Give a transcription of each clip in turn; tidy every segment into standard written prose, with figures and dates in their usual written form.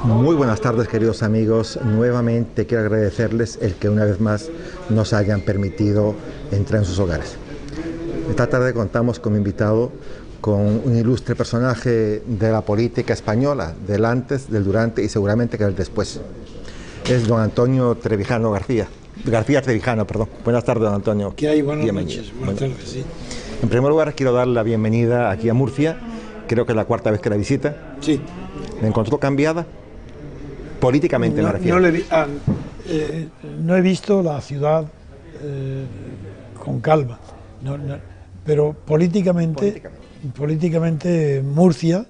Muy buenas tardes, queridos amigos. Nuevamente quiero agradecerles el que una vez más nos hayan permitido entrar en sus hogares. Esta tarde contamos como invitado con un ilustre personaje de la política española, del antes, del durante y seguramente que del después. Es don Antonio Trevijano García. García Trevijano, perdón. Buenas tardes, don Antonio. ¿Qué hay? Buenas Bienvenido. noches. Buenas tardes, sí. En primer lugar, quiero dar la bienvenida aquí a Murcia. Creo que es la cuarta vez que la visita. Sí. ¿Me encontró cambiada? Políticamente me refiero. No he visto la ciudad con calma, pero políticamente Murcia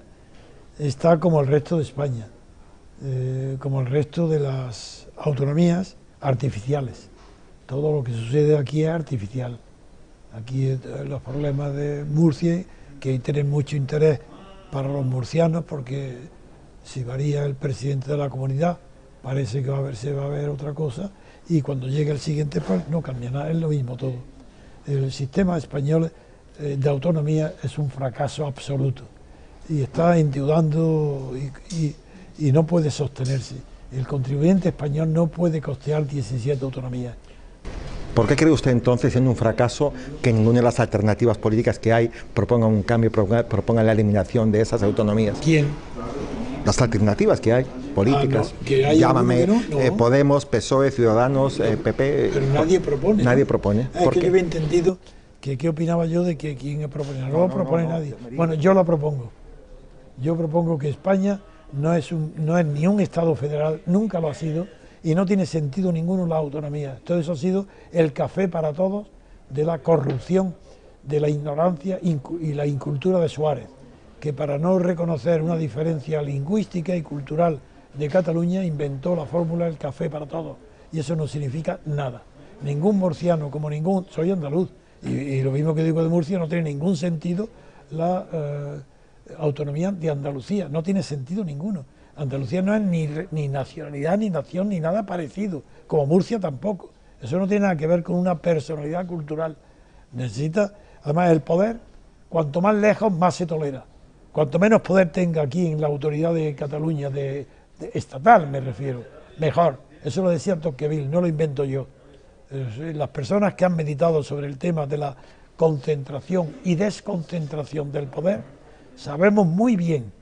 está como el resto de España, como el resto de las autonomías artificiales. Todo lo que sucede aquí es artificial. Aquí los problemas de Murcia, que tienen mucho interés para los murcianos, porque si varía el presidente de la comunidad, parece que se va a ver otra cosa, y cuando llegue el siguiente, pues no cambia nada, es lo mismo todo. El sistema español de autonomía es un fracaso absoluto, y está endeudando y no puede sostenerse. El contribuyente español no puede costear 17 autonomías. ¿Por qué cree usted entonces, siendo un fracaso, que ninguna de las alternativas políticas que hay proponga un cambio, proponga la eliminación de esas autonomías? ¿Quién? Las alternativas que hay, políticas, no, que hay llámame, no. Podemos, PSOE, Ciudadanos, PP... Pero nadie propone. Nadie propone. Es que yo he entendido que qué opinaba yo de que quién propone. No lo propone nadie. Bueno, yo lo propongo. Yo propongo que España no es ni un Estado federal, nunca lo ha sido, y no tiene sentido ninguno la autonomía. Todo eso ha sido el café para todos de la corrupción, de la ignorancia y la incultura de Suárez, que para no reconocer una diferencia lingüística y cultural de Cataluña inventó la fórmula del café para todos, y eso no significa nada. Ningún murciano, soy andaluz, y lo mismo que digo de Murcia, no tiene ningún sentido la autonomía de Andalucía, no tiene sentido ninguno. Andalucía no es ni nacionalidad, ni nación, ni nada parecido, como Murcia tampoco. Eso no tiene nada que ver con una personalidad cultural. Necesita, además, el poder, cuanto más lejos, más se tolera. Cuanto menos poder tenga aquí en la autoridad de Cataluña, de estatal me refiero, mejor. Eso lo decía Tocqueville, no lo invento yo. Las personas que han meditado sobre el tema de la concentración y desconcentración del poder, sabemos muy bien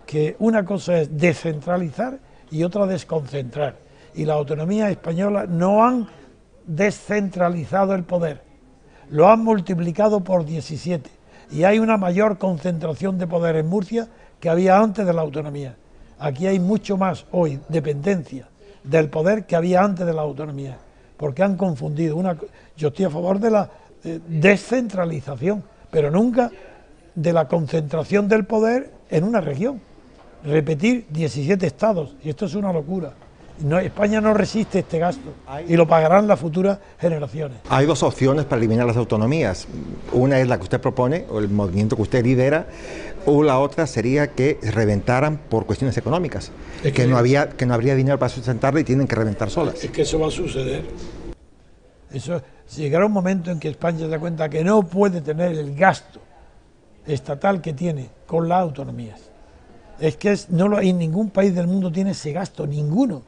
que una cosa es descentralizar y otra desconcentrar. Y la autonomía española no han descentralizado el poder, lo han multiplicado por 17. Y hay una mayor concentración de poder en Murcia que había antes de la autonomía. Aquí hay mucho más hoy dependencia del poder que había antes de la autonomía, porque han confundido. Yo estoy a favor de la descentralización, pero nunca de la concentración del poder en una región. Repetir 17 estados, y esto es una locura. España no resiste este gasto y lo pagarán las futuras generaciones. Hay dos opciones para eliminar las autonomías. Una es la que usted propone, o el movimiento que usted lidera, o la otra sería que reventaran por cuestiones económicas, que no habría dinero para sustentarla y tienen que reventar solas. Es que eso va a suceder. Llegará un momento en que España se da cuenta que no puede tener el gasto estatal que tiene con las autonomías. Es que en ningún país del mundo tiene ese gasto, ninguno.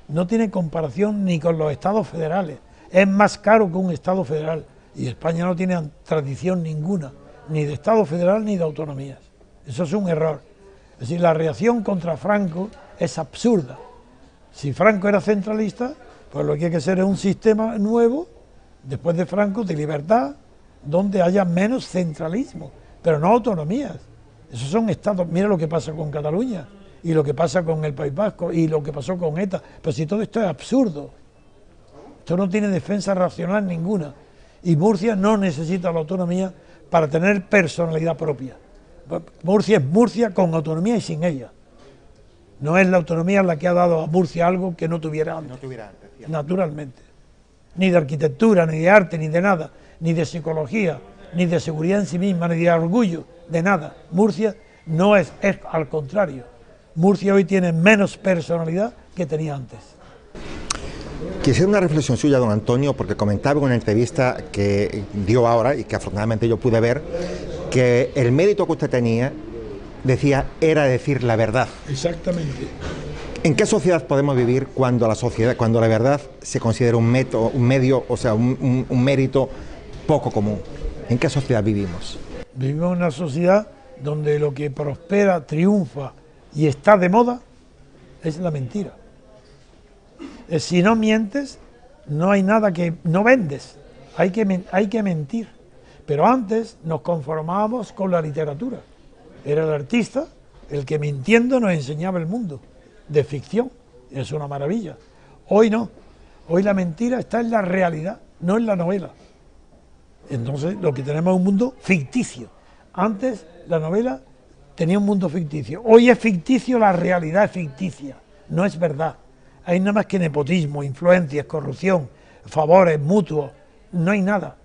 No tiene comparación ni con los estados federales. Es más caro que un estado federal. Y España no tiene tradición ninguna, ni de estado federal ni de autonomías. Eso es un error. Es decir, la reacción contra Franco es absurda. Si Franco era centralista, pues lo que hay que hacer es un sistema nuevo, después de Franco, de libertad, donde haya menos centralismo, pero no autonomías. Esos son estados. Mira lo que pasa con Cataluña, y lo que pasa con el País Vasco, y lo que pasó con ETA. Pero si todo esto es absurdo, esto no tiene defensa racional ninguna, y Murcia no necesita la autonomía para tener personalidad propia. Murcia es Murcia con autonomía y sin ella. No es la autonomía la que ha dado a Murcia algo que no tuviera antes, naturalmente. Ni de arquitectura, ni de arte, ni de nada, ni de psicología, ni de seguridad en sí misma, ni de orgullo, de nada. Murcia no es al contrario. Murcia hoy tiene menos personalidad que tenía antes. Quisiera una reflexión suya, don Antonio, porque comentaba en una entrevista que dio ahora y que afortunadamente yo pude ver, que el mérito que usted tenía, decía, era decir la verdad. Exactamente. ¿En qué sociedad podemos vivir cuando la verdad se considera un medio, o sea, un mérito poco común? ¿En qué sociedad vivimos? Vivimos en una sociedad donde lo que prospera, triunfa y está de moda es la mentira. Si no mientes, no hay nada que... no vendes, hay que mentir. Pero antes nos conformábamos con la literatura. Era el artista el que mintiendo nos enseñaba el mundo de ficción. Es una maravilla. Hoy no. Hoy la mentira está en la realidad, no en la novela. Entonces lo que tenemos es un mundo ficticio. Antes la novela tenía un mundo ficticio. Hoy es ficticio, la realidad es ficticia. No es verdad. Hay nada más que nepotismo, influencias, corrupción, favores mutuos. No hay nada.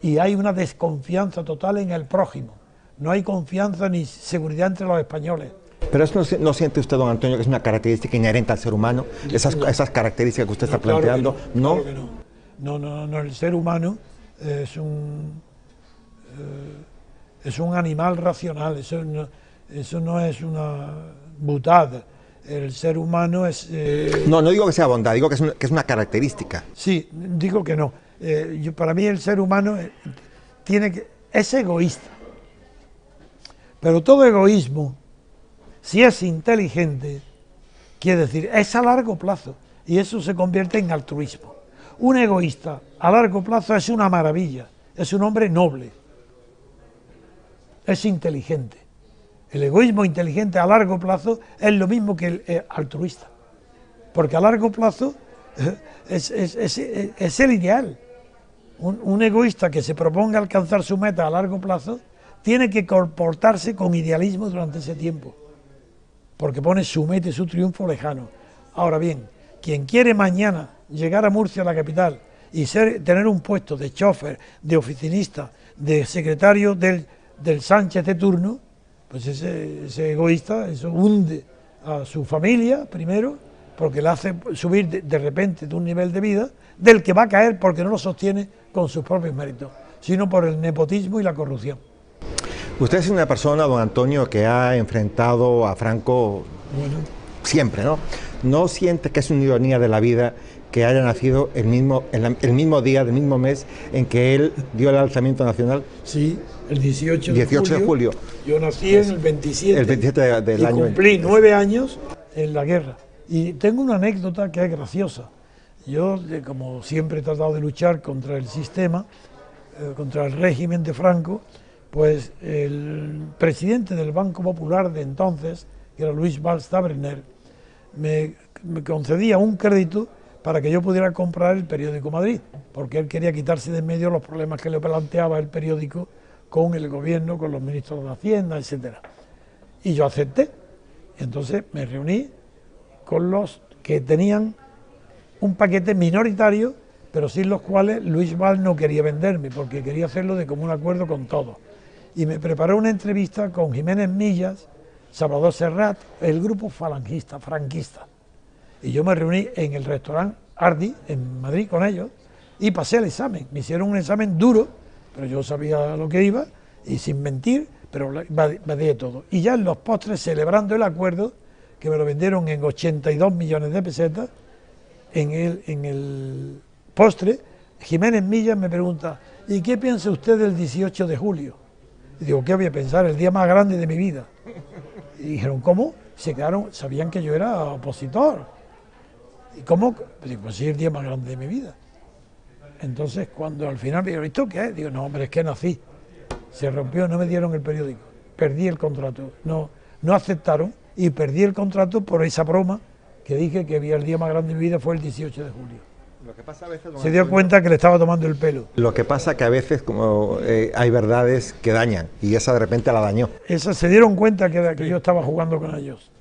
Y hay una desconfianza total en el prójimo. No hay confianza ni seguridad entre los españoles. Pero eso no siente usted, don Antonio, que es una característica inherente al ser humano, esas características que usted está planteando, ¿no? Claro que no. No, el ser humano es un animal racional, eso no es una butada. El ser humano es... No digo que sea bondad, digo que es una característica. Sí, digo que no. Para mí el ser humano es egoísta. Pero todo egoísmo, si es inteligente, quiere decir, es a largo plazo, y eso se convierte en altruismo. Un egoísta a largo plazo es una maravilla, es un hombre noble, es inteligente. El egoísmo inteligente a largo plazo es lo mismo que el altruista, porque a largo plazo es el ideal. Un egoísta que se proponga alcanzar su meta a largo plazo tiene que comportarse con idealismo durante ese tiempo, porque pone su meta y su triunfo lejano. Ahora bien, quien quiere mañana llegar a Murcia, la capital, y tener un puesto de chofer, de oficinista, de secretario del Sánchez de turno, pues ese egoísta, eso hunde a su familia primero, porque le hace subir de repente de un nivel de vida del que va a caer porque no lo sostiene con sus propios méritos, sino por el nepotismo y la corrupción. Usted es una persona, don Antonio, que ha enfrentado a Franco siempre, ¿no? ¿No siente que es una ironía de la vida que haya nacido el mismo día, del mismo mes en que él dio el alzamiento nacional? Sí, el 18 de julio. Yo nací en el 27. El 27 del año. Cumplí 9 años en la guerra. Y tengo una anécdota que es graciosa. Yo, como siempre he tratado de luchar contra el sistema, contra el régimen de Franco, pues el presidente del Banco Popular de entonces, que era Luis Valls Taberner, me concedía un crédito para que yo pudiera comprar el periódico Madrid, porque él quería quitarse de en medio los problemas que le planteaba el periódico con el gobierno, con los ministros de Hacienda, etcétera. Y yo acepté. Entonces me reuní con los que tenían un paquete minoritario, pero sin los cuales Luis Valls no quería venderme, porque quería hacerlo de común acuerdo con todos. Y me preparé una entrevista con Jiménez Millas, Salvador Serrat, el grupo falangista, franquista. Y yo me reuní en el restaurante Ardi, en Madrid, con ellos, y pasé el examen. Me hicieron un examen duro, pero yo sabía lo que iba, y sin mentir, pero valía todo. Y ya en los postres, celebrando el acuerdo, que me lo vendieron en 82 millones de pesetas, en el postre, Jiménez Millas me pregunta, ¿y qué piensa usted del 18 de julio? Y digo, ¿qué voy a pensar? El día más grande de mi vida. Y dijeron, ¿cómo? Se quedaron, sabían que yo era opositor. ¿Y cómo? Pues sí, el día más grande de mi vida. Entonces, cuando al final me dijeron, ¿esto qué es? Digo, no, hombre, es que nací. Se rompió, no me dieron el periódico. Perdí el contrato. No aceptaron y perdí el contrato por esa broma que dije que el día más grande de mi vida fue el 18 de julio. Lo que pasa a veces, se dio cuenta que le estaba tomando el pelo. Lo que pasa que a veces como hay verdades que dañan, y esa de repente la dañó. Esa se dieron cuenta que yo estaba jugando con ellos.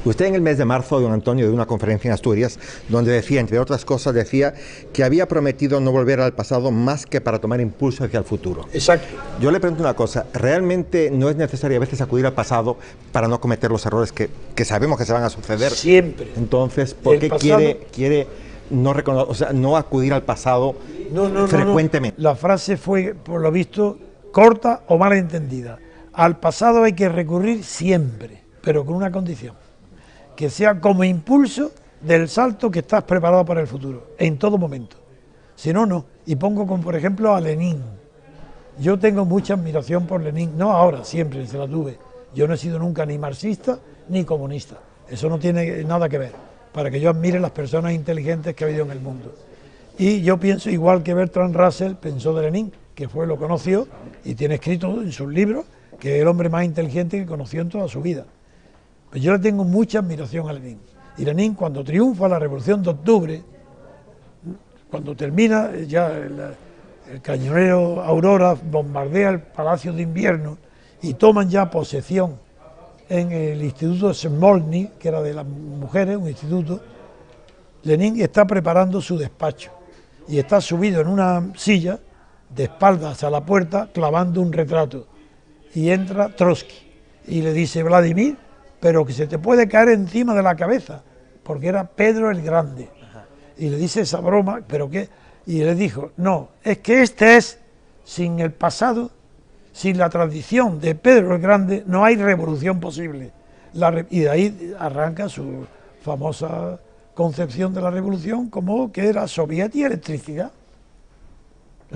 Usted en el mes de marzo, don Antonio, de una conferencia en Asturias, donde decía, entre otras cosas, decía que había prometido no volver al pasado más que para tomar impulso hacia el futuro. Exacto. Yo le pregunto una cosa, ¿realmente no es necesario a veces acudir al pasado para no cometer los errores que sabemos que se van a suceder? Siempre. Entonces, ¿por qué quiere no acudir al pasado frecuentemente? No. La frase fue, por lo visto, corta o mal entendida. Al pasado hay que recurrir siempre, pero con una condición, que sea como impulso del salto que estás preparado para el futuro, en todo momento. Si no, no. Y pongo como por ejemplo a Lenin. Yo tengo mucha admiración por Lenin, no ahora, siempre se la tuve. Yo no he sido nunca ni marxista ni comunista. Eso no tiene nada que ver, para que yo admire las personas inteligentes que ha habido en el mundo. Y yo pienso, igual que Bertrand Russell pensó de Lenin, que lo conoció y tiene escrito en sus libros que es el hombre más inteligente que conoció en toda su vida. Pues yo le tengo mucha admiración a Lenin. Y Lenin, cuando triunfa la Revolución de Octubre, cuando termina ya el cañonero Aurora bombardea el Palacio de Invierno y toman ya posesión en el Instituto Smolny, que era de las mujeres, un instituto, Lenin está preparando su despacho y está subido en una silla de espaldas a la puerta clavando un retrato y entra Trotsky y le dice: Vladimir, pero que se te puede caer encima de la cabeza, porque era Pedro el Grande. Y le dice esa broma, ¿pero qué? Y le dijo: no, es que este es, sin el pasado, sin la tradición de Pedro el Grande, no hay revolución posible. Y de ahí arranca su famosa concepción de la revolución como que era soviet y electricidad.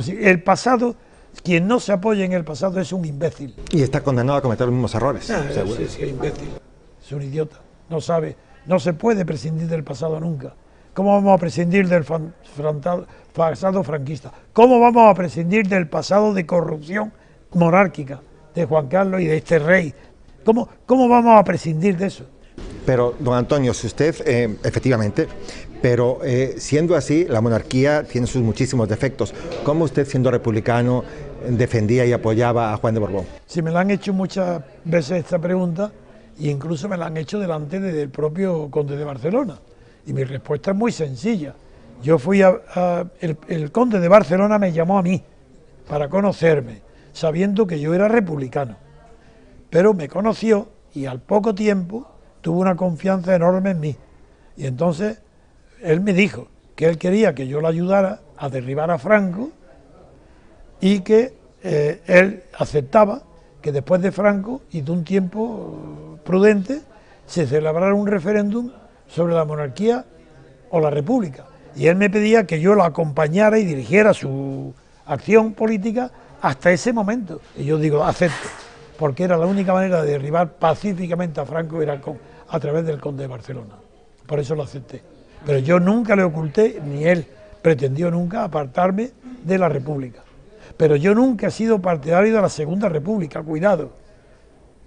El pasado, quien no se apoya en el pasado es un imbécil. Y está condenado a cometer los mismos errores. Sí, es imbécil, es un idiota, no sabe, no se puede prescindir del pasado nunca. ¿Cómo vamos a prescindir del pasado franquista? ¿Cómo vamos a prescindir del pasado de corrupción monárquica de Juan Carlos y de este rey? ¿Cómo vamos a prescindir de eso? Pero, don Antonio, si usted, efectivamente, pero siendo así, la monarquía tiene sus muchísimos defectos. ¿Cómo usted, siendo republicano, defendía y apoyaba a Juan de Borbón? Sí, me la han hecho muchas veces esta pregunta, e incluso me la han hecho delante del propio conde de Barcelona. Y mi respuesta es muy sencilla. Yo fui el conde de Barcelona me llamó a mí para conocerme, sabiendo que yo era republicano. Pero me conoció y al poco tiempo tuvo una confianza enorme en mí. Y entonces él me dijo que él quería que yo lo ayudara a derribar a Franco y que él aceptaba que después de Franco y de un tiempo prudente se celebrara un referéndum sobre la monarquía o la república. Y él me pedía que yo lo acompañara y dirigiera su acción política hasta ese momento. Y yo digo, acepto, porque era la única manera de derribar pacíficamente a Franco, era a través del conde de Barcelona. Por eso lo acepté. Pero yo nunca le oculté, ni él pretendió nunca apartarme de la república. Pero yo nunca he sido partidario de la Segunda República, cuidado,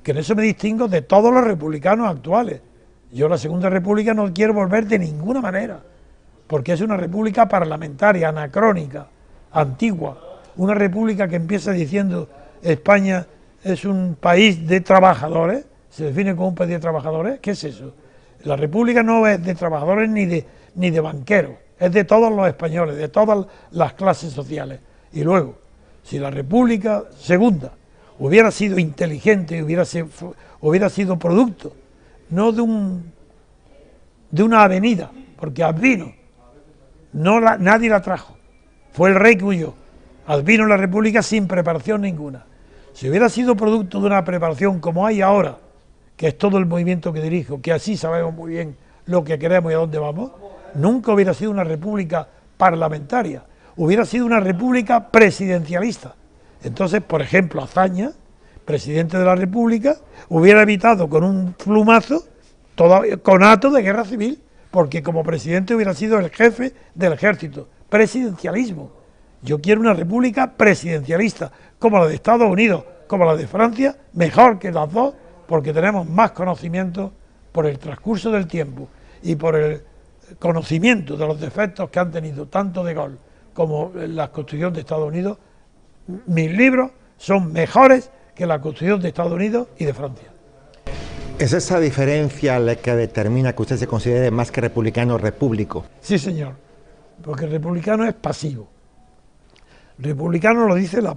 que en eso me distingo de todos los republicanos actuales. Yo la Segunda República no quiero volver de ninguna manera, porque es una república parlamentaria, anacrónica, antigua, una república que empieza diciendo España es un país de trabajadores, se define como un país de trabajadores. ¿Qué es eso? La república no es de trabajadores ni de banqueros, es de todos los españoles, de todas las clases sociales. Y luego, si la república segunda hubiera sido inteligente, hubiera sido producto no de una avenida, porque Albino nadie la trajo, fue el rey que huyó. Albino la república sin preparación ninguna. Si hubiera sido producto de una preparación como hay ahora, que es todo el movimiento que dirijo, que así sabemos muy bien lo que queremos y a dónde vamos, nunca hubiera sido una república parlamentaria, hubiera sido una república presidencialista. Entonces, por ejemplo, Azaña, presidente de la República, hubiera evitado con un plumazo todo conato de guerra civil, porque como presidente hubiera sido el jefe del ejército. Presidencialismo. Yo quiero una república presidencialista, como la de Estados Unidos, como la de Francia, mejor que las dos, porque tenemos más conocimiento por el transcurso del tiempo y por el conocimiento de los defectos que han tenido tanto De Gaulle como la Constitución de Estados Unidos. Mis libros son mejores que la Constitución de Estados Unidos y de Francia. ¿Es esa diferencia la que determina que usted se considere más que republicano, repúblico? Sí, señor, porque el republicano es pasivo. Republicano lo dice la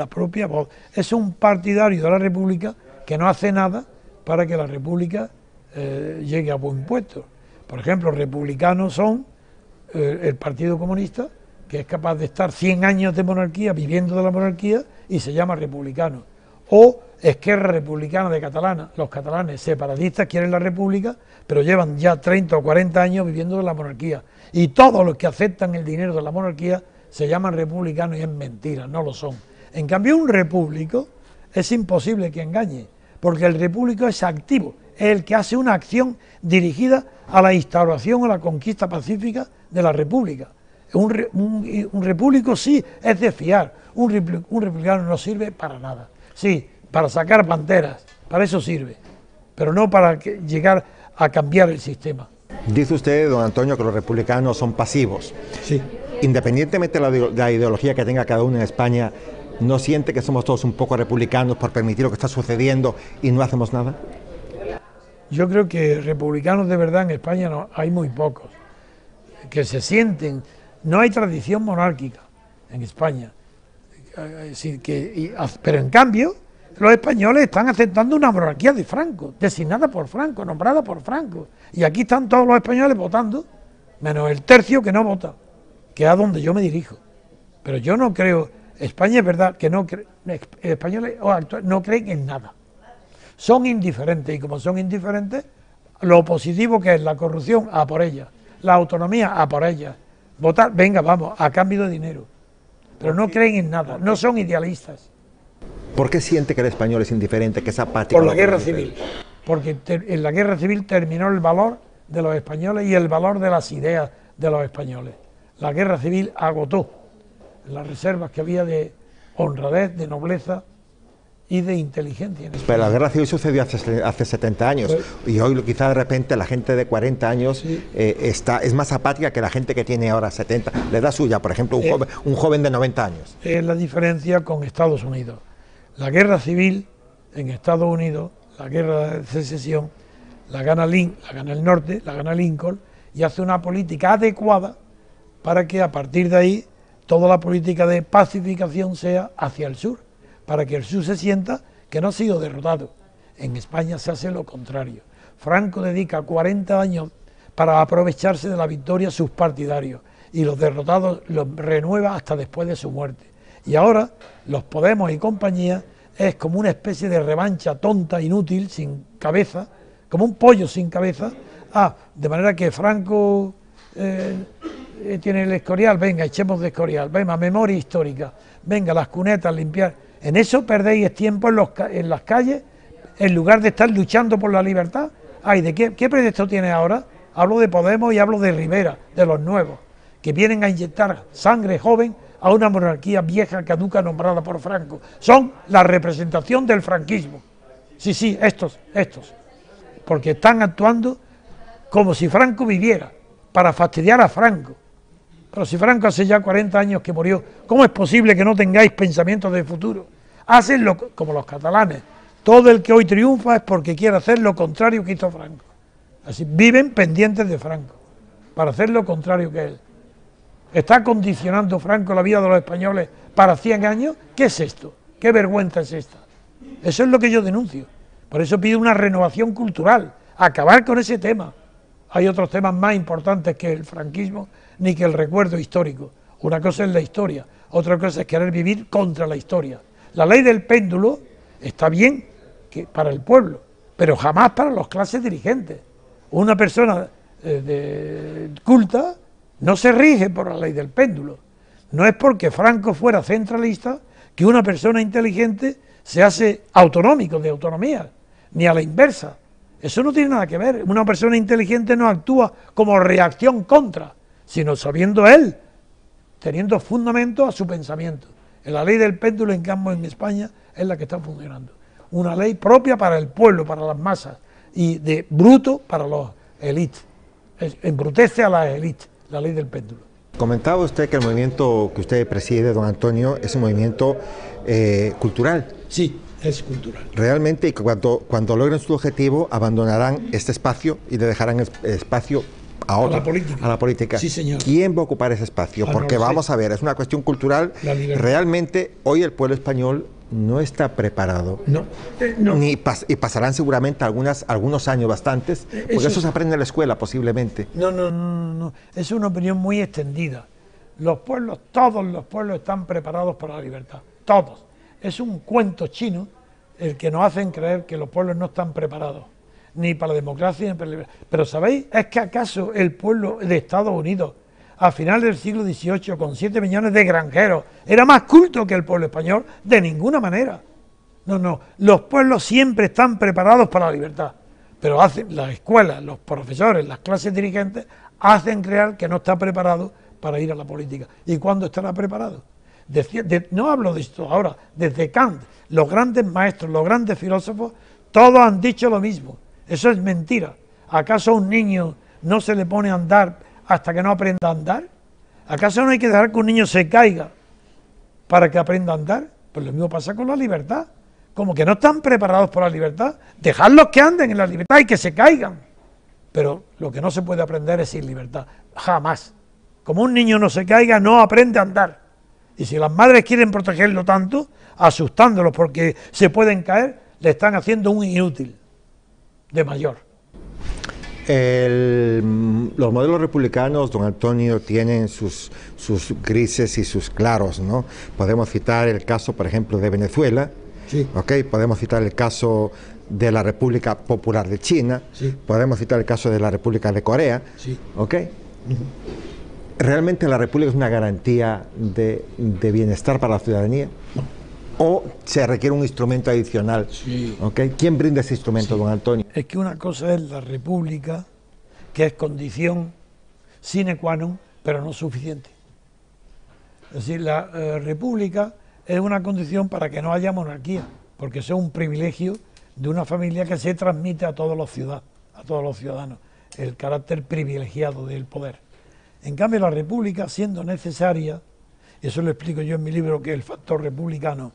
propia voz. Es un partidario de la República que no hace nada para que la República llegue a buen puesto. Por ejemplo, republicanos son el Partido Comunista, que es capaz de estar 100 años de monarquía, viviendo de la monarquía, y se llama republicano. o Esquerra Republicana de Catalana. Los catalanes separatistas quieren la república, pero llevan ya 30 o 40 años viviendo de la monarquía. Y todos los que aceptan el dinero de la monarquía se llaman republicanos y es mentira, no lo son. En cambio, un repúblico es imposible que engañe, porque el repúblico es activo, es el que hace una acción dirigida a la instauración o la conquista pacífica de la república. Un repúblico sí es de fiar, un republicano no sirve para nada. Sí, para sacar banderas, para eso sirve, pero no para llegar a cambiar el sistema. Dice usted, don Antonio, que los republicanos son pasivos. Sí. Independientemente de la ideología que tenga cada uno en España, ¿no siente que somos todos un poco republicanos por permitir lo que está sucediendo y no hacemos nada? Yo creo que republicanos de verdad en España no, hay muy pocos, que se sienten, no hay tradición monárquica en España, pero en cambio los españoles están aceptando una monarquía de Franco, designada por Franco, nombrada por Franco, y aquí están todos los españoles votando, menos el tercio que no vota, que es a donde yo me dirijo. Pero yo no creo, España es verdad que no españoles no creen en nada, son indiferentes, y como son indiferentes, lo positivo que es la corrupción, a por ella, la autonomía, a por ella, votar, venga, vamos, a cambio de dinero, pero no creen en nada, no son idealistas. ¿Por qué siente que el español es indiferente, que es apático? Por la guerra civil, porque en la guerra civil terminó el valor de los españoles y el valor de las ideas de los españoles. La guerra civil agotó las reservas que había de honradez, de nobleza y de inteligencia. Pero la guerra civil sucedió hace 70 años, pues, y hoy quizá de repente la gente de 40 años sí, es más apática que la gente que tiene ahora 70, la edad suya, por ejemplo, un joven de 90 años. Es la diferencia con Estados Unidos. La guerra civil en Estados Unidos, la guerra de secesión, la gana el norte, la gana Lincoln, y hace una política adecuada para que a partir de ahí toda la política de pacificación sea hacia el sur, para que el sur se sienta que no ha sido derrotado. En España se hace lo contrario. Franco dedica 40 años para aprovecharse de la victoria a sus partidarios y los derrotados los renueva hasta después de su muerte. Y ahora los Podemos y compañía es como una especie de revancha tonta, inútil, sin cabeza, como un pollo sin cabeza. De manera que Franco tiene el Escorial, venga, echemos de Escorial, venga, memoria histórica, venga, las cunetas, limpiar. En eso perdéis tiempo en las calles, en lugar de estar luchando por la libertad. ¿De qué pretexto tiene ahora? Hablo de Podemos y hablo de Rivera, de los nuevos, que vienen a inyectar sangre joven a una monarquía vieja, caduca, nombrada por Franco. Son la representación del franquismo. Sí, estos. Porque están actuando como si Franco viviera, para fastidiar a Franco. Pero si Franco hace ya 40 años que murió, ¿cómo es posible que no tengáis pensamientos de futuro? Hacen como los catalanes. Todo el que hoy triunfa es porque quiere hacer lo contrario que hizo Franco. Así viven pendientes de Franco, para hacer lo contrario que él. ¿Está condicionando Franco la vida de los españoles para 100 años? ¿Qué es esto? ¿Qué vergüenza es esta? Eso es lo que yo denuncio. Por eso pido una renovación cultural, acabar con ese tema. Hay otros temas más importantes que el franquismo ni que el recuerdo histórico. Una cosa es la historia, otra cosa es querer vivir contra la historia. La ley del péndulo está bien para el pueblo, pero jamás para las clases dirigentes. Una persona culta no se rige por la ley del péndulo. No es porque Franco fuera centralista que una persona inteligente se hace autonómico, de autonomía, ni a la inversa. Eso no tiene nada que ver. Una persona inteligente no actúa como reacción contra, sino sabiendo él, teniendo fundamento a su pensamiento. La ley del péndulo, en cambio, en España es la que está funcionando. Una ley propia para el pueblo, para las masas, y de bruto para los élites. Embrutece a las élites, la ley del péndulo. Comentaba usted que el movimiento que usted preside, don Antonio, es un movimiento cultural. Sí, es cultural. Realmente, cuando logren su objetivo, abandonarán este espacio y le dejarán espacio a otra, a la política. Sí, señor. ¿Quién va a ocupar ese espacio? Porque vamos a ver, es una cuestión cultural. Realmente, hoy el pueblo español no está preparado. No. Y pasarán seguramente algunos años bastantes, porque eso se aprende en la escuela posiblemente. No. Es una opinión muy extendida. Los pueblos, todos los pueblos están preparados para la libertad. Todos. Es un cuento chino el que nos hacen creer que los pueblos no están preparados, ni para la democracia, ni para la libertad. Pero ¿sabéis? ¿Es que acaso el pueblo de Estados Unidos, a final del siglo XVIII, con 7 millones de granjeros, era más culto que el pueblo español? De ninguna manera. No, no, los pueblos siempre están preparados para la libertad, pero hacen las escuelas, los profesores, las clases dirigentes, hacen creer que no está preparado para ir a la política. ¿Y cuándo estará preparado? No hablo de esto ahora, desde Kant, los grandes maestros, los grandes filósofos, todos han dicho lo mismo. Eso es mentira. ¿Acaso a un niño no se le pone a andar hasta que no aprenda a andar? ¿Acaso no hay que dejar que un niño se caiga para que aprenda a andar? Pues lo mismo pasa con la libertad. Como que no están preparados para la libertad, dejadlos que anden en la libertad y que se caigan. Pero lo que no se puede aprender es sin libertad, jamás. Como un niño no se caiga, no aprende a andar. Y si las madres quieren protegerlo tanto, asustándolos porque se pueden caer, le están haciendo un inútil de mayor. Los modelos republicanos, don Antonio, tienen sus grises y sus claros, ¿no? Podemos citar el caso, por ejemplo, de Venezuela. Sí. Okay, podemos citar el caso de la República Popular de China, sí. Podemos citar el caso de la República de Corea, sí. Okay. ¿Realmente la República es una garantía de bienestar para la ciudadanía? No. ¿O se requiere un instrumento adicional? Sí. Okay. ¿Quién brinda ese instrumento, sí, don Antonio? Es que una cosa es la República, que es condición sine qua non, pero no suficiente. Es decir, la República es una condición para que no haya monarquía, porque eso es un privilegio de una familia que se transmite a todos los ciudadanos, el carácter privilegiado del poder. En cambio, la república, siendo necesaria, eso lo explico yo en mi libro, que es el factor republicano,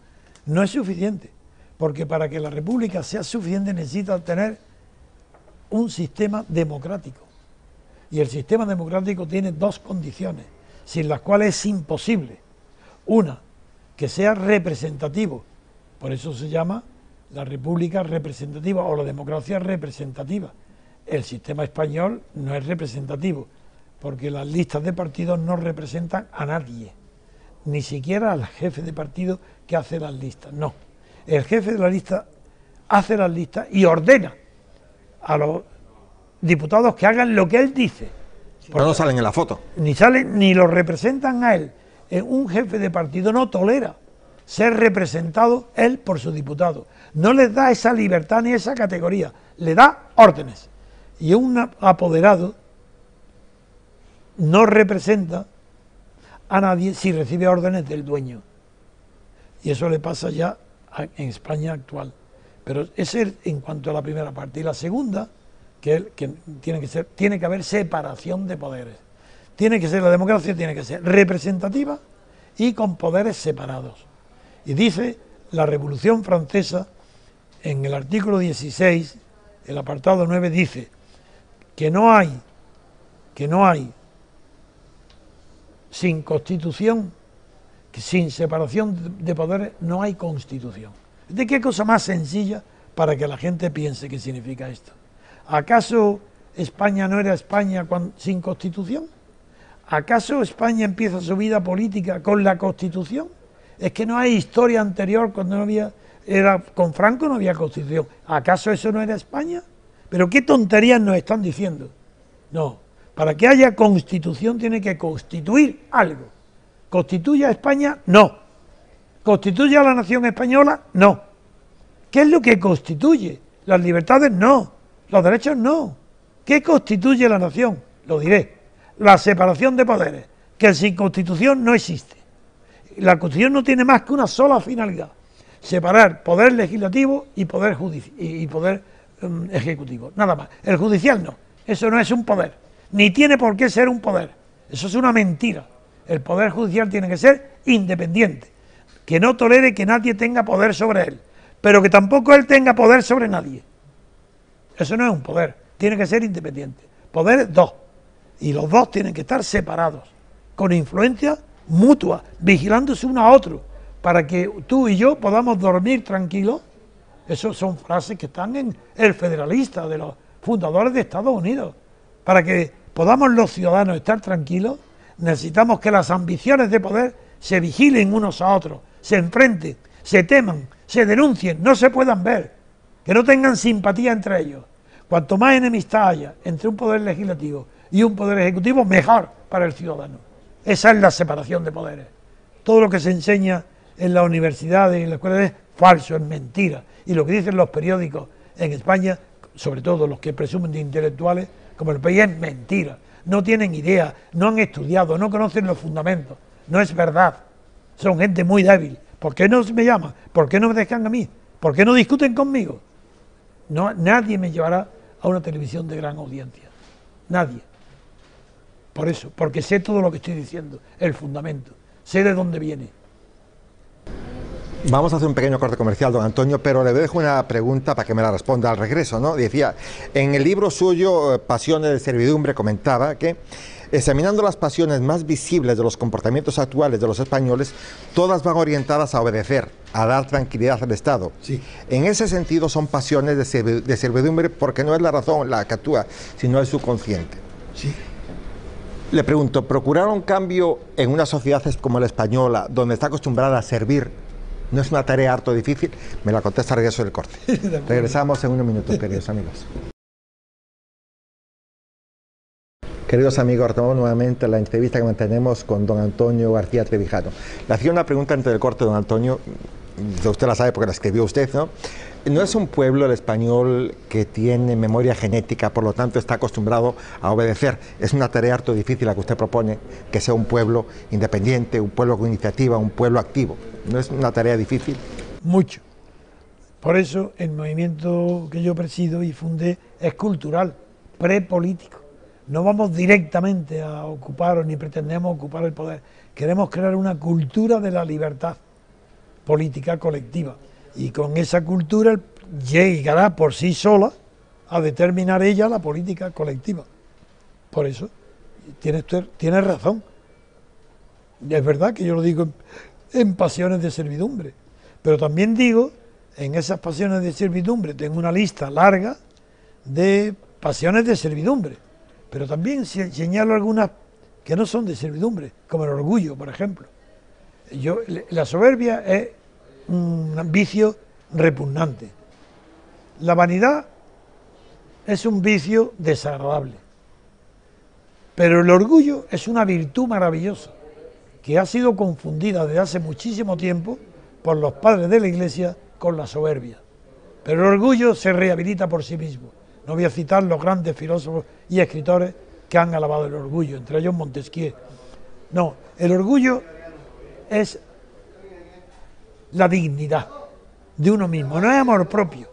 no es suficiente, porque para que la república sea suficiente necesita tener un sistema democrático. Y el sistema democrático tiene dos condiciones, sin las cuales es imposible. Una, que sea representativo, por eso se llama la república representativa o la democracia representativa. El sistema español no es representativo, porque las listas de partidos no representan a nadie, ni siquiera al jefe de partido que hace las listas, no. El jefe de la lista hace las listas y ordena a los diputados que hagan lo que él dice. Pero no salen en la foto. Ni lo representan a él. Un jefe de partido no tolera ser representado él por su diputado. No les da esa libertad ni esa categoría, le da órdenes. Y un apoderado no representa a nadie si recibe órdenes del dueño. Y eso le pasa ya en España actual. Pero ese es en cuanto a la primera parte. Y la segunda, que tiene que haber separación de poderes. La democracia tiene que ser representativa y con poderes separados. Y dice la Revolución Francesa, en el artículo 16, el apartado 9, dice que no hay sin constitución, sin separación de poderes, no hay constitución. ¿De qué cosa más sencilla para que la gente piense qué significa esto? ¿Acaso España no era España sin constitución? ¿Acaso España empieza su vida política con la Constitución? Es que no hay historia anterior cuando no había, con Franco no había Constitución. ¿Acaso eso no era España? ¿Pero qué tonterías nos están diciendo? No, para que haya Constitución tiene que constituir algo. ¿Constituye a España? No. ¿Constituye a la nación española? No. ¿Qué es lo que constituye? Las libertades no, los derechos no. ¿Qué constituye la nación? Lo diré. La separación de poderes, que sin Constitución no existe. La Constitución no tiene más que una sola finalidad: separar poder legislativo y poder ejecutivo, nada más. El judicial no, eso no es un poder, ni tiene por qué ser un poder, eso es una mentira. El poder judicial tiene que ser independiente, que no tolere que nadie tenga poder sobre él, pero que tampoco él tenga poder sobre nadie. Eso no es un poder, tiene que ser independiente. Poderes dos, y los dos tienen que estar separados, con influencia mutua, vigilándose uno a otro, para que tú y yo podamos dormir tranquilos. Esas son frases que están en El Federalista, de los fundadores de Estados Unidos. Para que podamos los ciudadanos estar tranquilos, necesitamos que las ambiciones de poder se vigilen unos a otros, se enfrenten, se teman, se denuncien, no se puedan ver, que no tengan simpatía entre ellos. Cuanto más enemistad haya entre un poder legislativo y un poder ejecutivo, mejor para el ciudadano. Esa es la separación de poderes. Todo lo que se enseña en las universidades y en las escuelas es falso, es mentira. Y lo que dicen los periódicos en España, sobre todo los que presumen de intelectuales, como el país, es mentira. No tienen idea, no han estudiado, no conocen los fundamentos. No es verdad. Son gente muy débil. ¿Por qué no me llaman? ¿Por qué no me dejan a mí? ¿Por qué no discuten conmigo? No, nadie me llevará a una televisión de gran audiencia. Nadie. Por eso, porque sé todo lo que estoy diciendo, el fundamento. Sé de dónde viene. Vamos a hacer un pequeño corte comercial, don Antonio, pero le dejo una pregunta para que me la responda al regreso, ¿no? Decía, en el libro suyo, Pasiones de servidumbre, comentaba que, examinando las pasiones más visibles de los comportamientos actuales de los españoles, todas van orientadas a obedecer, a dar tranquilidad al Estado. Sí. En ese sentido son pasiones de servidumbre porque no es la razón la que actúa, sino el subconsciente. Sí. Le pregunto, ¿procurar un cambio en una sociedad como la española, donde está acostumbrada a servir, no es una tarea harto difícil? Me la contesta al regreso del corte. Regresamos en unos minutos, queridos amigos. Queridos amigos, retomamos nuevamente la entrevista que mantenemos con don Antonio García Trevijano. Le hacía una pregunta antes del corte, don Antonio, usted la sabe porque la escribió usted, ¿no? ¿No es un pueblo, el español, que tiene memoria genética, por lo tanto está acostumbrado a obedecer? Es una tarea harto difícil la que usted propone, que sea un pueblo independiente, un pueblo con iniciativa, un pueblo activo. ¿No es una tarea difícil? Mucho. Por eso el movimiento que yo presido y fundé es cultural, prepolítico. No vamos directamente a ocupar ni pretendemos ocupar el poder. Queremos crear una cultura de la libertad política colectiva. Y con esa cultura llegará por sí sola a determinar ella la política colectiva. Por eso, tiene razón. Es verdad que yo lo digo en pasiones de servidumbre, pero también digo, en esas pasiones de servidumbre, tengo una lista larga de pasiones de servidumbre, pero también señalo algunas que no son de servidumbre, como el orgullo, por ejemplo. La soberbia es un vicio repugnante. La vanidad es un vicio desagradable. Pero el orgullo es una virtud maravillosa que ha sido confundida desde hace muchísimo tiempo por los padres de la Iglesia con la soberbia. Pero el orgullo se rehabilita por sí mismo. No voy a citar los grandes filósofos y escritores que han alabado el orgullo, entre ellos Montesquieu. No, el orgullo es la dignidad de uno mismo, no es amor propio,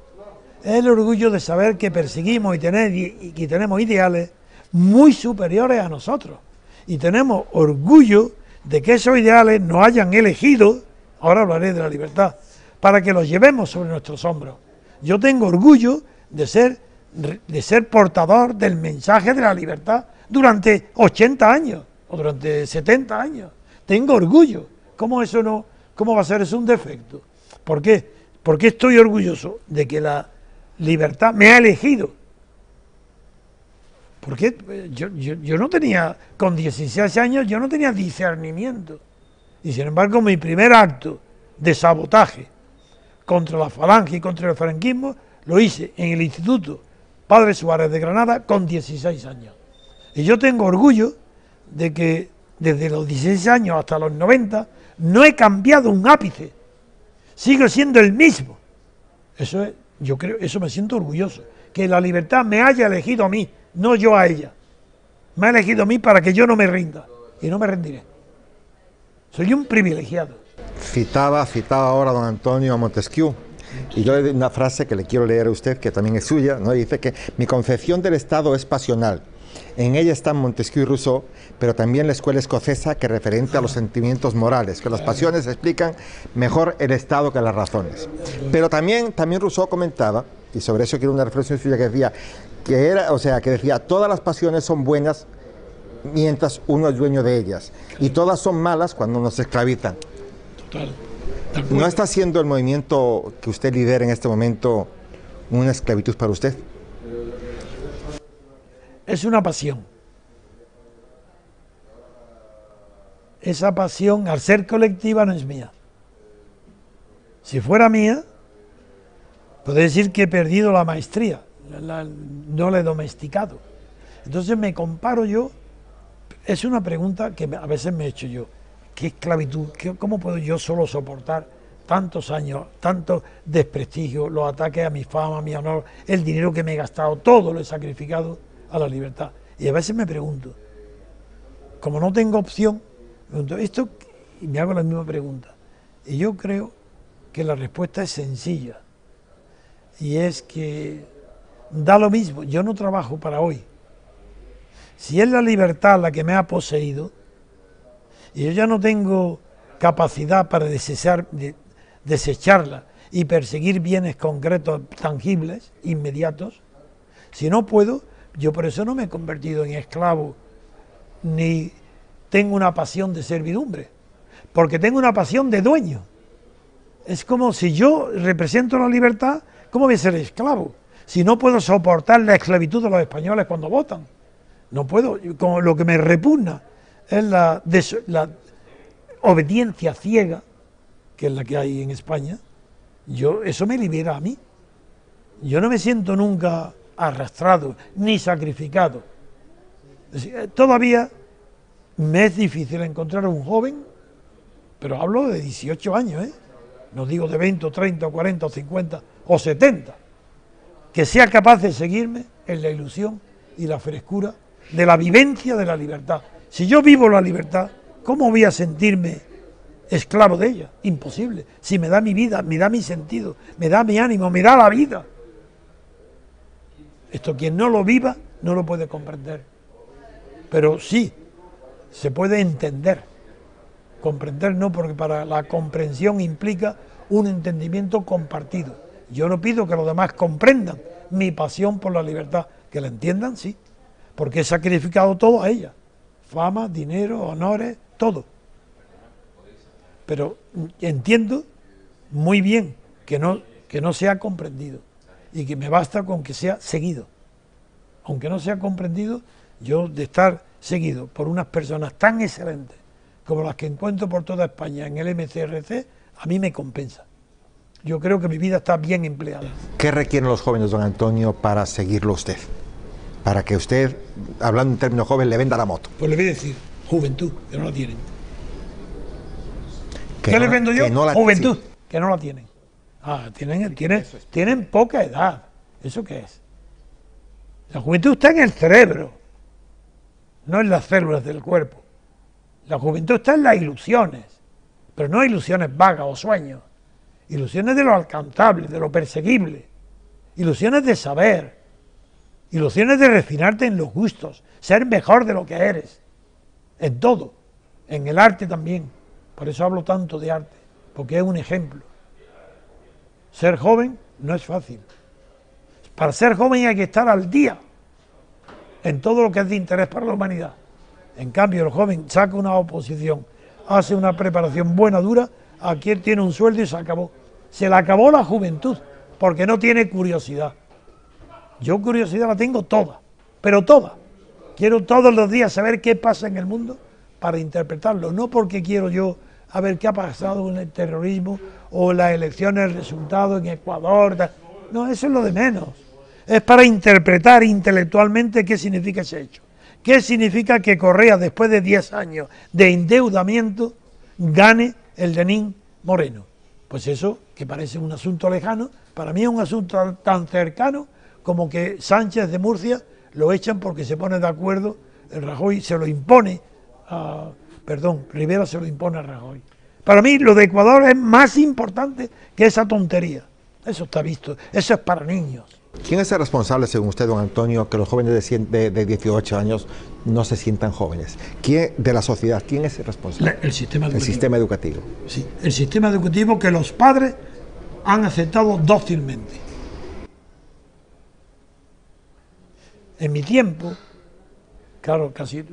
es el orgullo de saber que perseguimos y que tenemos ideales muy superiores a nosotros, y tenemos orgullo de que esos ideales nos hayan elegido, ahora hablaré de la libertad, para que los llevemos sobre nuestros hombros. Yo tengo orgullo de ser portador del mensaje de la libertad durante 80 años o durante 70 años. Tengo orgullo. ¿Cómo va a ser eso un defecto? ¿Por qué? Porque estoy orgulloso de que la libertad me ha elegido. Porque yo no tenía, con 16 años, yo no tenía discernimiento. Y sin embargo, mi primer acto de sabotaje contra la falange y contra el franquismo lo hice en el Instituto Padre Suárez de Granada con 16 años. Y yo tengo orgullo de que desde los 16 años hasta los 90 no he cambiado un ápice, sigo siendo el mismo. Eso es, yo creo, eso me siento orgulloso, que la libertad me haya elegido a mí, no yo a ella. Me ha elegido a mí para que yo no me rinda, y no me rendiré. Soy un privilegiado. Citaba ahora don Antonio a Montesquieu, y yo le una frase que le quiero leer a usted, que también es suya, ¿no? Dice que mi concepción del Estado es pasional. En ella están Montesquieu y Rousseau, pero también la escuela escocesa, que referente a los sentimientos morales, que las pasiones explican mejor el Estado que las razones. Pero también Rousseau comentaba, y sobre eso quiero una reflexión suya, que decía que decía, todas las pasiones son buenas mientras uno es dueño de ellas, y todas son malas cuando nos esclavizan. Total. ¿No está siendo el movimiento que usted lidera en este momento una esclavitud para usted? Es una pasión. Esa pasión, al ser colectiva, no es mía. Si fuera mía, podría decir que he perdido la maestría, no la he domesticado. Entonces me comparo yo, es una pregunta que a veces me he hecho yo, ¿qué esclavitud? ¿Cómo puedo yo solo soportar tantos años, tanto desprestigio, los ataques a mi fama, a mi honor, el dinero que me he gastado, todo lo he sacrificado a la libertad? Y a veces me pregunto, como no tengo opción, me pregunto, esto, y me hago la misma pregunta. Y yo creo que la respuesta es sencilla, y es que da lo mismo, yo no trabajo para hoy. Si es la libertad la que me ha poseído, y yo ya no tengo capacidad para desecharla y perseguir bienes concretos, tangibles, inmediatos, si no puedo, yo por eso no me he convertido en esclavo, ni tengo una pasión de servidumbre, porque tengo una pasión de dueño. Es como si yo represento la libertad, ¿cómo voy a ser esclavo? Si no puedo soportar la esclavitud de los españoles cuando votan. No puedo, como lo que me repugna es la obediencia ciega, que es la que hay en España. Eso me libera a mí. Yo no me siento nunca arrastrado, ni sacrificado. Todavía me es difícil encontrar a un joven, pero hablo de 18 años, no digo de 20, o 30, o 40, o 50, o 70, que sea capaz de seguirme en la ilusión y la frescura de la vivencia de la libertad. Si yo vivo la libertad, ¿cómo voy a sentirme esclavo de ella? Imposible. Si me da mi vida, me da mi sentido, me da mi ánimo, me da la vida. Esto quien no lo viva no lo puede comprender. Pero sí, se puede entender. Comprender no, porque para la comprensión implica un entendimiento compartido. Yo no pido que los demás comprendan mi pasión por la libertad, que la entiendan, sí, porque he sacrificado todo a ella, fama, dinero, honores, todo. Pero entiendo muy bien que no sea comprendido y que me basta con que sea seguido. Aunque no sea comprendido, yo de estar seguido por unas personas tan excelentes como las que encuentro por toda España en el MCRC, a mí me compensa. Yo creo que mi vida está bien empleada. ¿Qué requieren los jóvenes, don Antonio, para seguirlo usted? Para que usted, hablando en términos joven, le venda la moto. Pues le voy a decir, juventud, que no la tienen. ¿Qué les vendo yo? Juventud, sí, que no la tienen. Tienen poca edad. ¿Eso qué es? La juventud está en el cerebro, no en las células del cuerpo. La juventud está en las ilusiones, pero no ilusiones vagas o sueños. Ilusiones de lo alcanzable, de lo perseguible. Ilusiones de saber. Ilusiones de refinarte en los gustos, ser mejor de lo que eres. En todo. En el arte también. Por eso hablo tanto de arte, porque es un ejemplo. Ser joven no es fácil. Para ser joven hay que estar al día en todo lo que es de interés para la humanidad. En cambio, el joven saca una oposición, hace una preparación buena, dura, aquí tiene un sueldo y se acabó. Se le acabó la juventud, porque no tiene curiosidad. Yo curiosidad la tengo toda, pero toda. Quiero todos los días saber qué pasa en el mundo para interpretarlo, no porque quiero yo a ver qué ha pasado en el terrorismo o las elecciones, el resultado en Ecuador. No, eso es lo de menos. Es para interpretar intelectualmente qué significa ese hecho. ¿Qué significa que Correa, después de 10 años de endeudamiento, gane el Lenín Moreno? Pues eso, que parece un asunto lejano, para mí es un asunto tan cercano como que Sánchez de Murcia lo echan porque se pone de acuerdo, el Rajoy se lo impone Rivera se lo impone a Rajoy. Para mí lo de Ecuador es más importante que esa tontería. Eso está visto, eso es para niños. ¿Quién es el responsable, según usted, don Antonio, que los jóvenes de 18 años no se sientan jóvenes? ¿Quién de la sociedad? ¿Quién es el responsable? El sistema educativo. El sistema educativo. Sí, el sistema educativo que los padres han aceptado dócilmente. En mi tiempo, claro, casi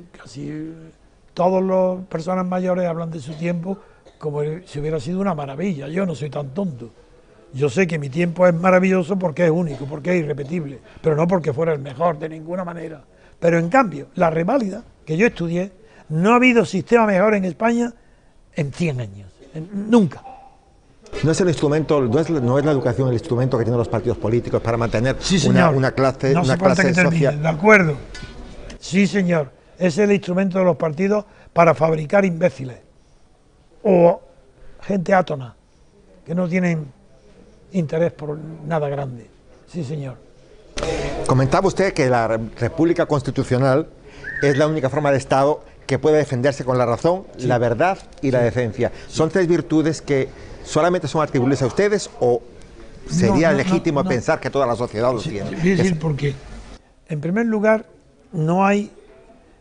todas las personas mayores hablan de su tiempo como si hubiera sido una maravilla. Yo no soy tan tonto. Yo sé que mi tiempo es maravilloso porque es único, porque es irrepetible, pero no porque fuera el mejor de ninguna manera. Pero en cambio, la reválida que yo estudié, no ha habido sistema mejor en España en 100 años, nunca. No es el instrumento, no es la educación el instrumento que tienen los partidos políticos para mantener una clase, no una clase social. De acuerdo. Sí, señor. Es el instrumento de los partidos para fabricar imbéciles o gente átona que no tienen interés por nada grande. Sí, señor. Comentaba usted que la República Constitucional es la única forma de Estado que puede defenderse con la razón, sí, la verdad y la decencia. ¿Son tres virtudes que solamente son atribuibles a ustedes o sería legítimo pensar que toda la sociedad lo tiene? Es decir, porque, en primer lugar, no hay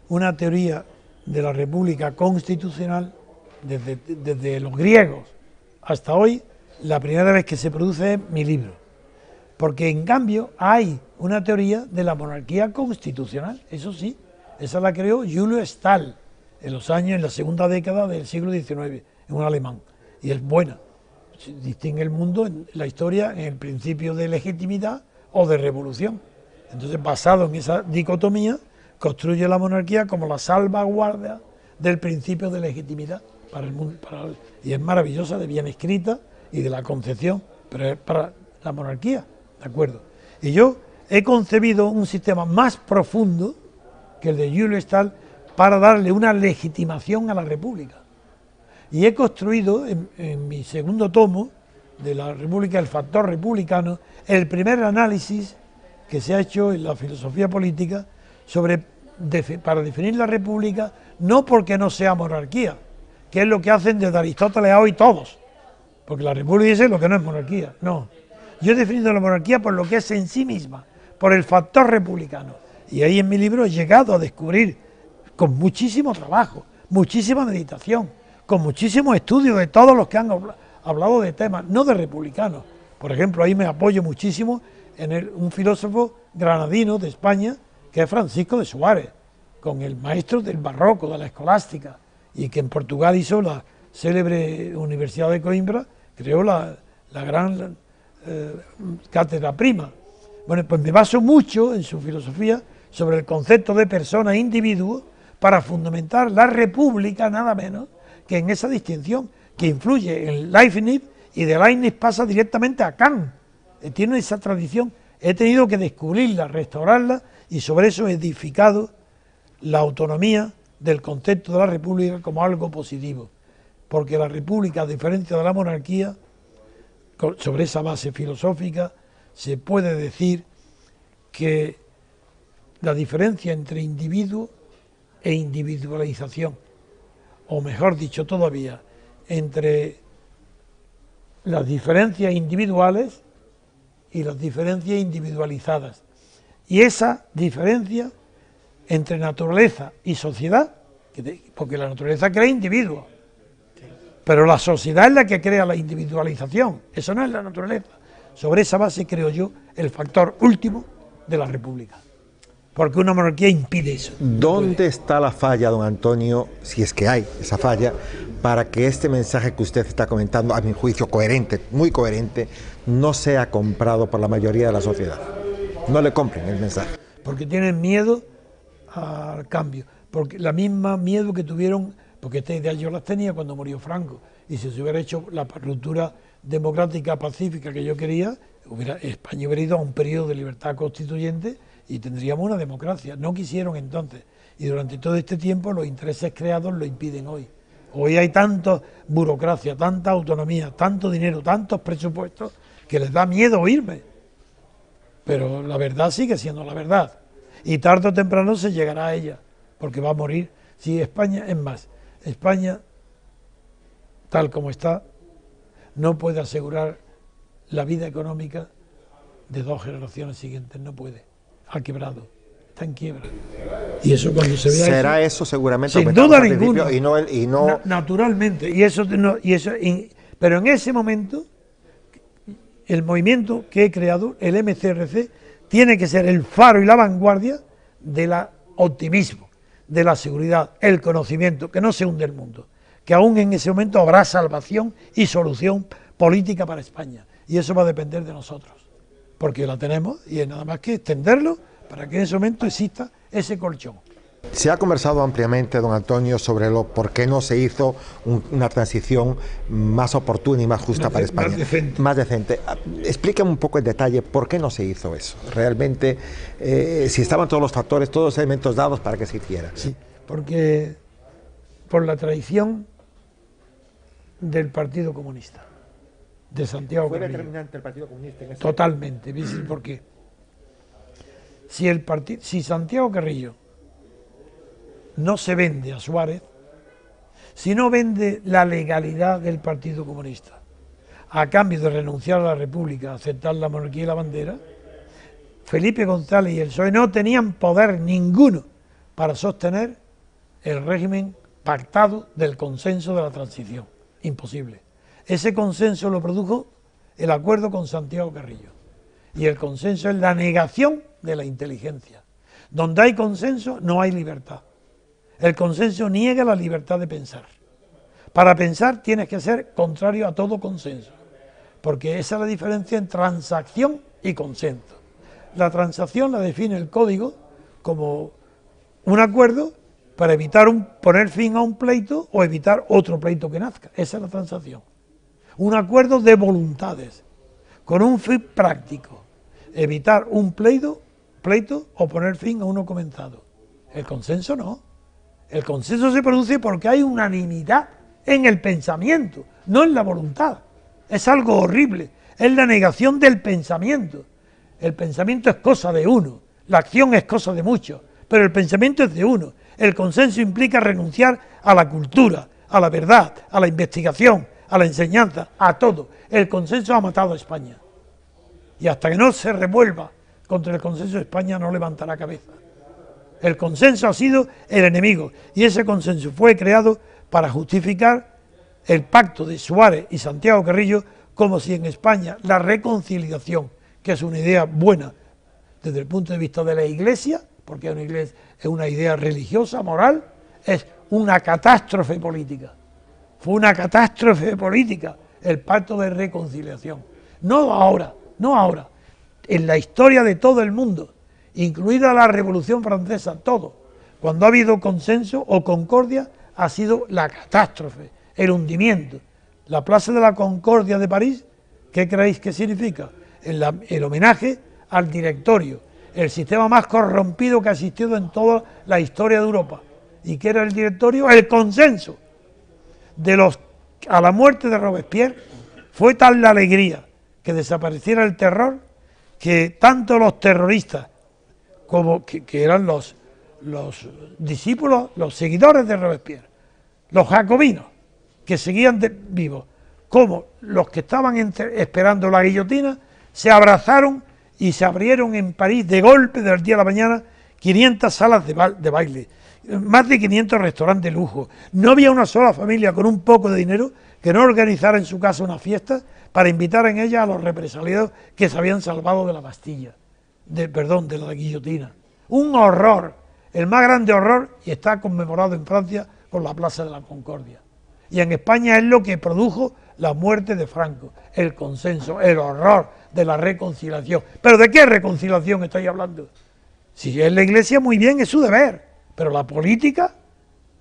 una teoría de la República Constitucional desde los griegos hasta hoy. La primera vez que se produce es mi libro, porque en cambio hay una teoría de la monarquía constitucional, eso sí, esa la creó Julio Stahl en la segunda década del siglo XIX, en un alemán, y es buena, distingue el mundo en la historia en el principio de legitimidad o de revolución. Entonces, basado en esa dicotomía, construye la monarquía como la salvaguardia del principio de legitimidad para el mundo, y es maravillosa, de bien escrita y de la concepción, pero es para la monarquía, ¿de acuerdo? Y yo he concebido un sistema más profundo que el de Julio Stahl para darle una legitimación a la República. Y he construido en mi segundo tomo de la República, el factor republicano, el primer análisis que se ha hecho en la filosofía política para definir la República, no porque no sea monarquía, que es lo que hacen desde Aristóteles a hoy todos, porque la República es lo que no es monarquía, no. Yo he definido la monarquía por lo que es en sí misma, por el factor republicano. Y ahí en mi libro he llegado a descubrir, con muchísimo trabajo, muchísima meditación, con muchísimo estudio de todos los que han hablado de temas, no de republicanos. Por ejemplo, ahí me apoyo muchísimo en un filósofo granadino de España, que es Francisco de Suárez, con el maestro del barroco, de la escolástica, y que en Portugal hizo la célebre Universidad de Coimbra, creó la gran cátedra prima. Bueno, pues me baso mucho en su filosofía sobre el concepto de persona e individuo para fundamentar la república, nada menos que en esa distinción que influye en Leibniz, y de Leibniz pasa directamente a Kant. Tiene esa tradición, he tenido que descubrirla, restaurarla, y sobre eso he edificado la autonomía del concepto de la república como algo positivo, porque la república, a diferencia de la monarquía, sobre esa base filosófica, se puede decir que la diferencia entre individuo e individualización, o mejor dicho todavía, entre las diferencias individuales y las diferencias individualizadas, y esa diferencia entre naturaleza y sociedad, porque la naturaleza crea individuos, pero la sociedad es la que crea la individualización, eso no es la naturaleza. Sobre esa base creo yo el factor último de la república, porque una monarquía impide eso. ¿Dónde está la falla, don Antonio, si es que hay esa falla, para que este mensaje que usted está comentando, a mi juicio coherente, muy coherente, no sea comprado por la mayoría de la sociedad? No le compren el mensaje. Porque tienen miedo al cambio, porque la misma miedo que tuvieron, porque esta idea yo las tenía cuando murió Franco, y si se hubiera hecho la ruptura democrática pacífica que yo quería, España hubiera ido a un periodo de libertad constituyente y tendríamos una democracia. No quisieron entonces, y durante todo este tiempo los intereses creados lo impiden hoy. Hoy hay tanta burocracia, tanta autonomía, tanto dinero, tantos presupuestos, que les da miedo oírme. Pero la verdad sigue siendo la verdad, y tarde o temprano se llegará a ella, porque va a morir. Si España, es más, España, tal como está, no puede asegurar la vida económica de 2 generaciones siguientes, no puede, ha quebrado, está en quiebra. Y eso cuando se vea será eso seguramente sin duda ninguna, naturalmente, pero en ese momento el movimiento que he creado, el MCRC, tiene que ser el faro y la vanguardia del optimismo, de la seguridad, el conocimiento, que no se hunde el mundo, que aún en ese momento habrá salvación y solución política para España, y eso va a depender de nosotros, porque la tenemos y es nada más que extenderlo para que en ese momento exista ese colchón. Se ha conversado ampliamente, don Antonio, sobre por qué no se hizo una transición más oportuna y más justa para España. Más decente. Explícame un poco en detalle por qué no se hizo eso. Realmente, si estaban todos los factores, todos los elementos dados para que se hiciera. Sí, porque por la traición del Partido Comunista, de Santiago Carrillo. ¿Fue determinante el Partido Comunista en ese? Totalmente. ¿Por qué? Si Santiago Carrillo no se vende a Suárez, si no vende la legalidad del Partido Comunista a cambio de renunciar a la República, aceptar la monarquía y la bandera, Felipe González y el PSOE no tenían poder ninguno para sostener el régimen pactado del consenso de la transición. Imposible. Ese consenso lo produjo el acuerdo con Santiago Carrillo. Y el consenso es la negación de la inteligencia. Donde hay consenso no hay libertad. El consenso niega la libertad de pensar. Para pensar tienes que ser contrario a todo consenso, porque esa es la diferencia entre transacción y consenso. La transacción la define el código como un acuerdo para evitar poner fin a un pleito o evitar otro pleito que nazca. Esa es la transacción. Un acuerdo de voluntades, con un fin práctico, evitar un pleito o poner fin a uno comenzado. El consenso no. El consenso se produce porque hay unanimidad en el pensamiento, no en la voluntad. Es algo horrible, es la negación del pensamiento. El pensamiento es cosa de uno, la acción es cosa de muchos, pero el pensamiento es de uno. El consenso implica renunciar a la cultura, a la verdad, a la investigación, a la enseñanza, a todo. El consenso ha matado a España. Y hasta que no se revuelva contra el consenso, España no levantará cabeza. El consenso ha sido el enemigo y ese consenso fue creado para justificar el pacto de Suárez y Santiago Carrillo, como si en España la reconciliación, que es una idea buena desde el punto de vista de la Iglesia, porque es una idea religiosa, moral, es una catástrofe política. Fue una catástrofe política el pacto de reconciliación. No ahora, en la historia de todo el mundo, incluida la Revolución Francesa, todo. Cuando ha habido consenso o concordia, ha sido la catástrofe, el hundimiento. La Plaza de la Concordia de París, ¿qué creéis que significa? El homenaje al directorio, el sistema más corrompido que ha existido en toda la historia de Europa. ¿Y qué era el directorio? El consenso. A la muerte de Robespierre fue tal la alegría que desapareciera el terror, que tanto los terroristas como que eran los discípulos, los seguidores de Robespierre, los jacobinos que seguían vivos, como los que estaban esperando la guillotina, se abrazaron y se abrieron en París de golpe del día a la mañana 500 salas de baile, más de 500 restaurantes de lujo. No había una sola familia con un poco de dinero que no organizara en su casa una fiesta para invitar en ella a los represaliados que se habían salvado de la Bastilla, de la guillotina. Un horror, el más grande horror, y está conmemorado en Francia con la Plaza de la Concordia. Y en España es lo que produjo la muerte de Franco, el consenso, el horror de la reconciliación. ¿Pero de qué reconciliación estoy hablando? Si es la Iglesia, muy bien, es su deber, pero la política,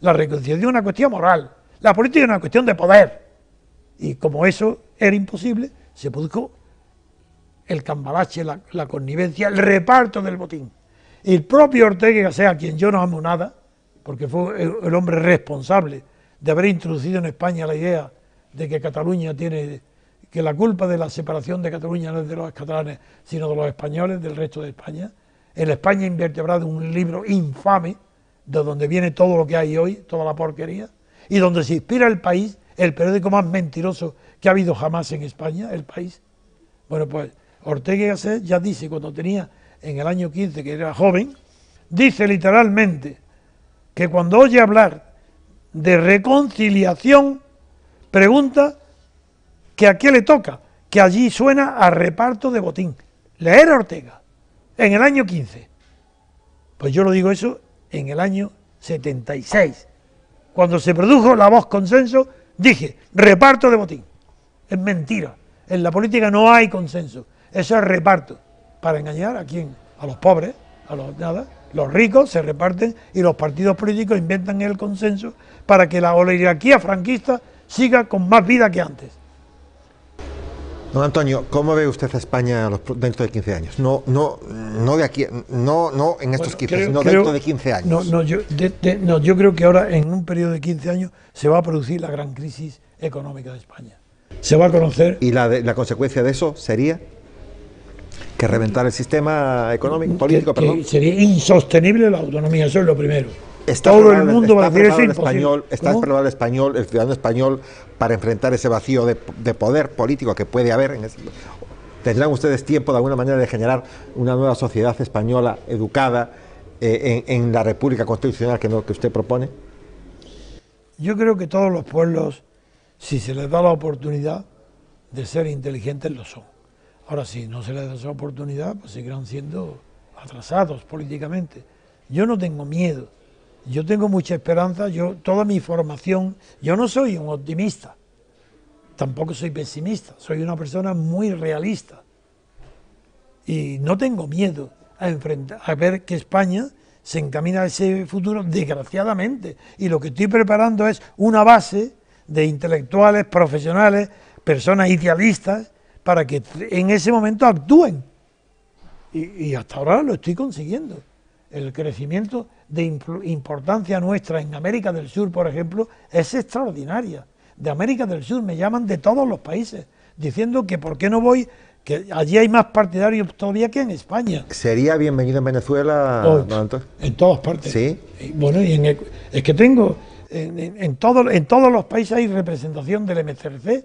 la reconciliación es una cuestión moral, la política es una cuestión de poder. Y como eso era imposible, se produjo el cambalache, la connivencia, el reparto del botín. El propio Ortega y Gasset, a quien yo no amo nada, porque fue el hombre responsable de haber introducido en España la idea de que Cataluña que la culpa de la separación de Cataluña no es de los catalanes, sino de los españoles, del resto de España. En la España invertebrada, un libro infame, de donde viene todo lo que hay hoy, toda la porquería, y donde se inspira El País, el periódico más mentiroso que ha habido jamás en España, El País. Bueno, pues Ortega y Gasset ya dice, cuando tenía en el año 15, que era joven, dice literalmente que cuando oye hablar de reconciliación, pregunta que a qué le toca, que allí suena a reparto de botín. Leer a Ortega, en el año 15. Pues yo lo digo eso en el año 76. Cuando se produjo la voz consenso, dije, reparto de botín. Es mentira. En la política no hay consenso. Eso es reparto. ¿Para engañar a quién? A los pobres, a los nada. Los ricos se reparten y los partidos políticos inventan el consenso para que la oligarquía franquista siga con más vida que antes. Don Antonio, ¿cómo ve usted a España dentro de 15 años? No de aquí, no en estos 15, sino dentro de 15 años. Yo creo que ahora, en un periodo de 15 años, se va a producir la gran crisis económica de España. Se va a conocer... ¿Y la consecuencia de eso sería? Que reventar el sistema económico, político, que sería insostenible la autonomía, eso es lo primero. Todo el mundo va a decir eso es imposible. ¿Está preparado el ciudadano español para enfrentar ese vacío de poder político que puede haber? ¿Tendrán ustedes tiempo de alguna manera de generar una nueva sociedad española educada en la República Constitucional que usted propone? Yo creo que todos los pueblos, si se les da la oportunidad de ser inteligentes, lo son. Ahora, si no se les da esa oportunidad, pues seguirán siendo atrasados políticamente. Yo no tengo miedo. Yo tengo mucha esperanza, toda mi formación, yo no soy un optimista, tampoco soy pesimista, soy una persona muy realista y no tengo miedo a ver que España se encamina a ese futuro, desgraciadamente, y lo que estoy preparando es una base de intelectuales, profesionales, personas idealistas, para que en ese momento actúen, y hasta ahora lo estoy consiguiendo. El crecimiento de importancia nuestra en América del Sur, por ejemplo, es extraordinaria. De América del Sur me llaman de todos los países, diciendo que por qué no voy, que allí hay más partidarios todavía que en España. ¿Sería bienvenido en Venezuela, don Antonio? En todas partes. Sí. Bueno, es que tengo, en todos los países hay representación del MCRC.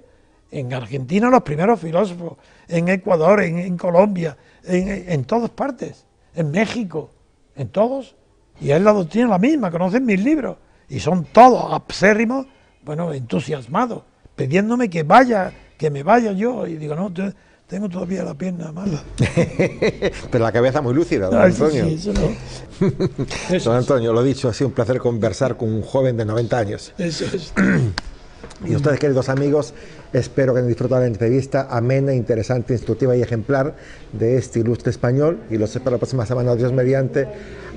En Argentina los primeros filósofos, en Ecuador, en Colombia, en todas partes, en México. En todos, y es la doctrina la misma, conocen mis libros, y son todos acérrimos, bueno, entusiasmados, pidiéndome que me vaya yo, y digo, no, tengo todavía la pierna mala. Pero la cabeza muy lúcida, don Antonio. Sí, eso no. Don Antonio, lo dicho, ha sido un placer conversar con un joven de 90 años. Eso es. Y ustedes, queridos amigos, espero que hayan disfrutado la entrevista amena, interesante, instructiva y ejemplar de este ilustre español, y los espero la próxima semana, Dios mediante,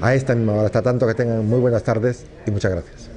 a esta misma hora. Hasta tanto, que tengan muy buenas tardes y muchas gracias.